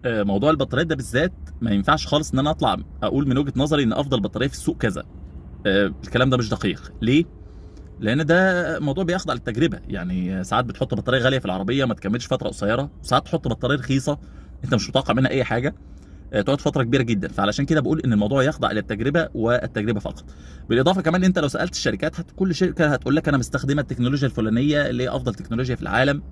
موضوع البطاريات ده بالذات ما ينفعش خالص ان انا اطلع اقول من وجهة نظري ان افضل بطارية في السوق كذا. الكلام ده مش دقيق. ليه؟ لان ده موضوع بيخضع للتجربه. يعني ساعات بتحط بطاريه غاليه في العربيه ما تكملش فتره قصيره، وساعات تحط بطاريه رخيصه انت مش متوقع منها اي حاجه تقعد فتره كبيره جدا. فعلشان كده بقول ان الموضوع يخضع الى التجربه والتجربه فقط. بالاضافه كمان انت لو سالت الشركات كل شركه هتقول لك انا مستخدمه التكنولوجيا الفلانيه اللي هي افضل تكنولوجيا في العالم.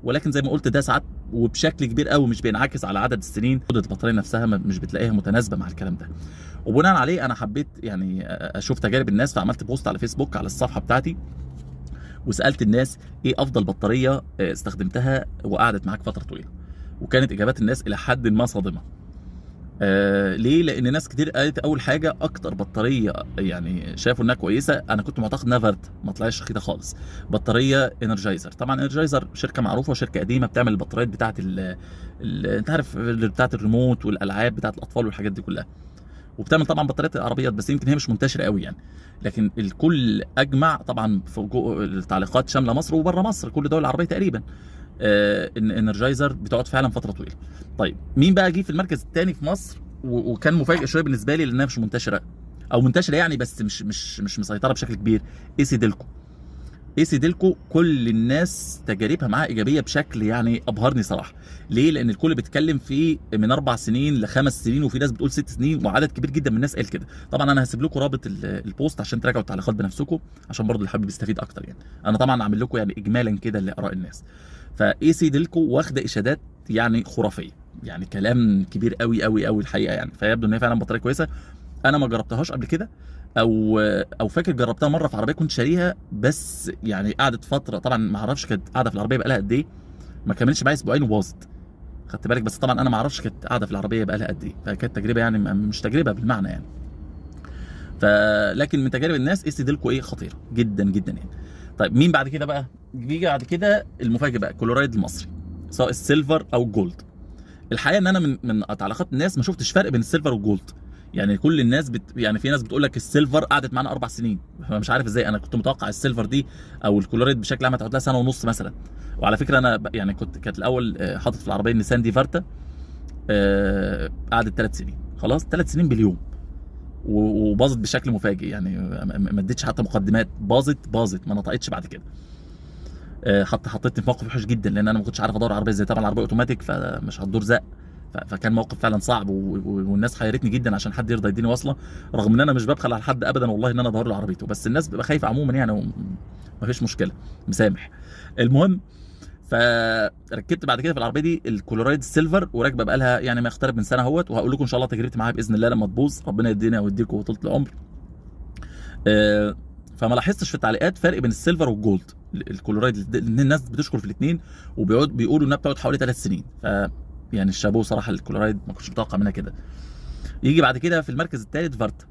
ولكن زي ما قلت ده ساعات وبشكل كبير قوي مش بينعكس على عدد السنين. جوده البطاريه نفسها مش بتلاقيها متناسبه مع الكلام ده. وبناء عليه انا حبيت يعني اشوف تجارب الناس، فعملت بوست على فيسبوك على الصفحه بتاعتي وسالت الناس ايه افضل بطاريه استخدمتها وقعدت معاك فتره طويله. وكانت اجابات الناس الى حد ما صادمه. ليه؟ لان ناس كتير قالت اول حاجه اكتر بطاريه يعني شافوا انها كويسه، انا كنت معتقد انها فارت ما طلعش رخيصه خالص، بطاريه انرجايزر. طبعا انرجايزر شركه معروفه وشركه قديمه بتعمل البطاريات بتاعه انت عارف بتاعه الريموت والالعاب بتاعه الاطفال والحاجات دي كلها، وبتعمل طبعا بطاريات العربيات بس يمكن هي مش منتشره قوي يعني. لكن الكل اجمع طبعا في التعليقات شامله مصر وبره مصر كل دول العربيه تقريبا ان انرجايزر بتقعد فعلا فتره طويله. طيب مين بقى جه في المركز الثاني في مصر وكان مفاجئ شويه بالنسبه لي لانها مش منتشره او منتشره يعني بس مش مسيطره بشكل كبير؟ اي سي ديلكو. اي سي ديلكو كل الناس تجاربها معاها ايجابيه بشكل يعني ابهرني صراحه. ليه؟ لان الكل بيتكلم في من 4 سنين ل5 سنين وفي ناس بتقول 6 سنين وعدد كبير جدا من الناس قال كده. طبعا انا هسيب لكم رابط البوست عشان تراجعوا التعليقات بنفسكم عشان برضو اللي حابب يستفيد اكتر يعني. انا طبعا عامل لكم يعني اجمالا كده لاراء الناس. فاي سي ديلكو واخده اشادات يعني خرافيه، يعني كلام كبير قوي قوي قوي الحقيقه يعني. فيبدو ان هي فعلا بطاريه كويسه. انا ما جربتهاش قبل كده او فاكر جربتها مره في عربيه كنت شاريها بس يعني قعدت فتره. طبعا ما اعرفش كانت قاعده في العربيه بقى لها قد ايه، ما كملش معايا اسبوعين وباظت، خدت بالك؟ بس طبعا انا ما اعرفش كانت قاعده في العربيه بقى لها قد ايه، فكانت تجربه يعني مش تجربه بالمعنى يعني. فلكن من تجارب الناس اس ديلكو ايه خطيره جدا جدا يعني. طيب مين بعد كده بقى؟ بيجي بعد كده المفاجئ بقى كولورايد المصري سواء السيلفر او الجولد. الحقيقه ان انا من تعليقات الناس ما شفتش فرق بين السيلفر والجولد. يعني كل الناس يعني في ناس بتقول لك السيلفر قعدت معانا 4 سنين، فمش عارف ازاي. انا كنت متوقع السيلفر دي او الكولوريد بشكل عام هتقعد لها سنه ونص مثلا. وعلى فكره انا يعني كانت الاول حاطط في العربيه النيسان دي فارتا قعدت 3 سنين خلاص، 3 سنين باليوم وباظت بشكل مفاجئ يعني. ما اديتش حتى مقدمات، باظت ما نطقتش بعد كده. حطيتني في موقف وحش جدا لان انا ما كنتش عارف ادور عربيه ازاي. طبعا العربيه اوتوماتيك فمش هتدور زق، فكان موقف فعلا صعب والناس حيرتني جدا عشان حد يرضى يديني وصله، رغم ان انا مش ببخل على حد ابدا والله ان انا ادور له عربيته، بس الناس بتبقى خايفه عموما يعني ما فيش مشكله مسامح. المهم فركبت بعد كده في العربيه دي الكولورايد السيلفر وراكبه بقى لها يعني ما يقترب من سنه اهوت، وهقول لكم ان شاء الله تجربتي معاها باذن الله لما تبوظ، ربنا يدينا ويديكم طول العمر. فما لاحظتش في التعليقات فرق بين السيلفر والجولد. الكولورايد الناس بتشكر في الاثنين بيقولوا انها بتقعد حوالي 3 سنين. يعني الشابو صراحه الكولورايد ما كنتش متوقع منها كده. يجي بعد كده في المركز الثالث فارتا.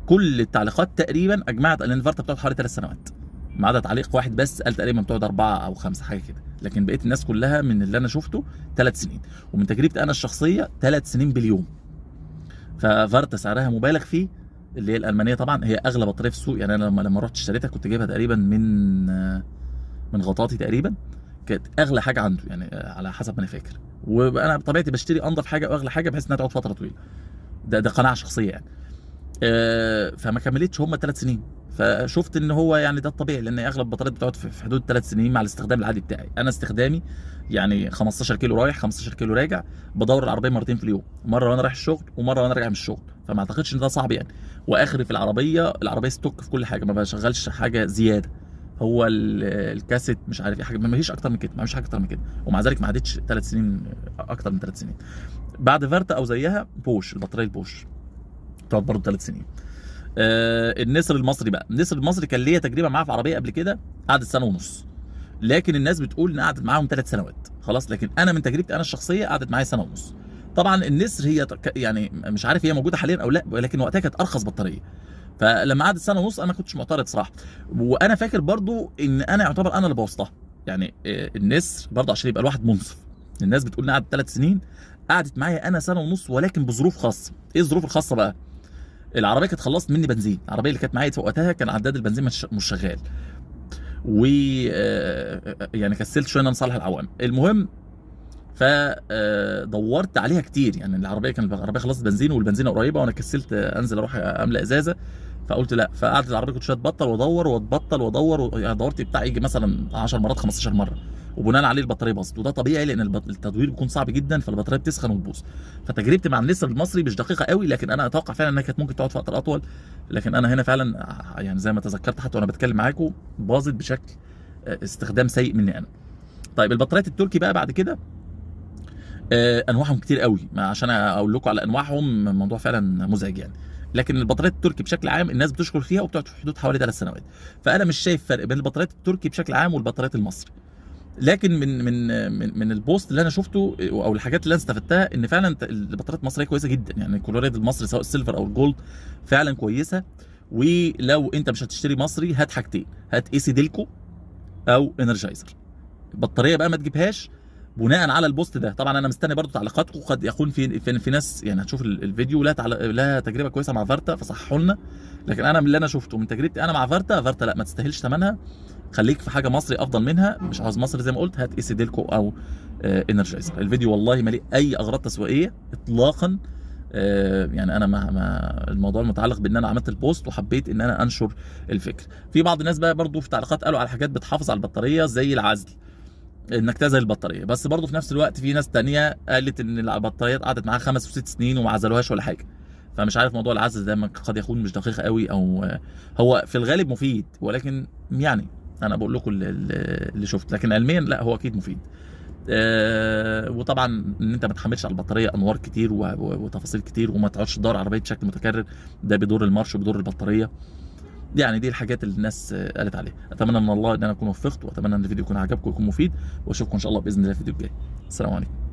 كل التعليقات تقريبا اجمعت ان فارتا بتقعد حوالي 3 سنوات، ما عدا تعليق واحد بس قال تقريبا بتقعد 4 أو 5 حاجه كده. لكن بقيه الناس كلها من اللي انا شفته 3 سنين، ومن تجربتي انا الشخصيه 3 سنين باليوم. ففارتا سعرها مبالغ فيه، اللي هي الالمانيه طبعا هي اغلى بطاريه في السوق. يعني انا لما رحت اشتريتها كنت جايبها تقريبا من غطاطي تقريبا، كانت اغلى حاجه عنده يعني على حسب ما انا فاكر. وانا بطبيعتي بشتري انضف حاجه واغلى حاجه بحيث انها تقعد فتره طويله. ده قناعه شخصيه يعني. فما كملتش هم 3 سنين. فشفت ان هو يعني ده الطبيعي لان اغلب البطاريات بتقعد في حدود 3 سنين مع الاستخدام العادي بتاعي. انا استخدامي يعني 15 كيلو رايح 15 كيلو راجع، بدور العربيه مرتين في اليوم، مره وانا رايح الشغل ومره وانا راجع من الشغل. فما اعتقدش ان ده صعب يعني. واخري في العربيه ستوك في كل حاجه، ما بشغلش حاجه زياده. هو الكاسيت مش عارف ايه حاجه، ما فيش اكتر من كده، ما فيش حاجه اكتر من كده. ومع ذلك ما عدتش 3 سنين، اكتر من 3 سنين. بعد فارتا او زيها بوش، البطاريه البوش تقعد برضه 3 سنين. النسر المصري بقى، النسر المصري كان ليا تجربه معاه في عربيه قبل كده قعدت سنه ونص، لكن الناس بتقول ان قعدت معاهم 3 سنوات خلاص. لكن انا من تجربتي انا الشخصيه قعدت معايا سنه ونص. طبعا النسر هي يعني مش عارف هي موجوده حاليا او لا، ولكن وقتها كانت ارخص بطاريه. فلما قعدت سنه ونص انا ما كنتش معترض صراحه. وانا فاكر برضو ان انا يعتبر انا اللي بوظتها يعني. النسر برضو عشان يبقى الواحد منصف، الناس بتقول ان قعدت 3 سنين، قعدت معايا انا سنه ونص ولكن بظروف خاصه. ايه الظروف الخاصه بقى؟ العربيه كانت خلصت مني بنزين، العربيه اللي كانت معايا في وقتها كان عداد البنزين مش شغال، و يعني كسلت شويه ان انا اصلح العوامل. المهم فدورت عليها كتير، يعني العربيه كانت العربيه خلصت بنزين والبنزينه قريبه وانا كسلت انزل اروح املى ازازه، فقلت لا، فقعدت العربيه كنت شويه تبطل وادور واتبطل وادور، يعني دورت بتاع يجي مثلا 10 مرات 15 مره، وبناء عليه البطاريه باظت، وده طبيعي لان التدوير بيكون صعب جدا، فالبطاريه بتسخن وتبوظ. فتجربتي مع النسر المصري مش دقيقه قوي، لكن انا اتوقع فعلا انها كانت ممكن تقعد فتره اطول، لكن انا هنا فعلا يعني زي ما تذكرت حتى وانا بتكلم معاكم باظت بشكل استخدام سيء مني انا. طيب البطاريات التركي بقى بعد كده انواعهم كتير قوي، عشان اقول لكم على انواعهم الموضوع فعلا مزعج يعني. لكن البطاريات التركي بشكل عام الناس بتشكر فيها وبتقعد في حدود حوالي 3 سنوات، فانا مش شايف فرق بين البطاريات التركي بشكل عام والبطاريات المصري. لكن من البوست اللي انا شفته او الحاجات اللي انا استفدتها ان فعلا البطاريات المصريه كويسه جدا، يعني الكلوريد المصري سواء السيلفر او الجولد فعلا كويسه. ولو انت مش هتشتري مصري هات حاجتين، هات اي سي ديلكو او انرجايزر. البطاريه بقى ما تجيبهاش بناء على البوست ده، طبعا انا مستني برضو تعليقاتكم، قد يكون في ناس يعني هتشوف الفيديو لها تجربه كويسه مع فارتا فصححوا لنا، لكن انا من اللي انا شفته من تجربتي انا مع فارتا لا ما تستاهلش ثمنها، خليك في حاجه مصري افضل منها. مش عاوز مصري زي ما قلت هات اي سي ديلكو او انرجايزر. الفيديو والله مالي اي اغراض تسويقيه اطلاقا، يعني انا ما الموضوع المتعلق بان انا عملت البوست وحبيت ان انا انشر الفكر. في بعض الناس بقى برضو في تعليقات قالوا على حاجات بتحافظ على البطاريه زي العزل، انك تعزل البطاريه، بس برضه في نفس الوقت في ناس تانية قالت ان البطاريات قعدت معاها 5 و6 سنين وما عزلوهاش ولا حاجه. فمش عارف موضوع العزل ده قد يكون مش دقيق قوي، او هو في الغالب مفيد، ولكن يعني انا بقول لكم اللي شفت، لكن علميا لا هو اكيد مفيد. وطبعا ان انت ما تحملش على البطاريه انوار كتير وتفاصيل كتير، وما تقعدش تدور على عربيه بشكل متكرر، ده بيضر المارش وبيضر البطاريه. يعني دي الحاجات اللي الناس قالت عليها. اتمنى من الله ان انا اكون وفقت، واتمنى ان الفيديو يكون عجبكم ويكون مفيد، واشوفكم ان شاء الله باذن الله في الفيديو الجاي. السلام عليكم.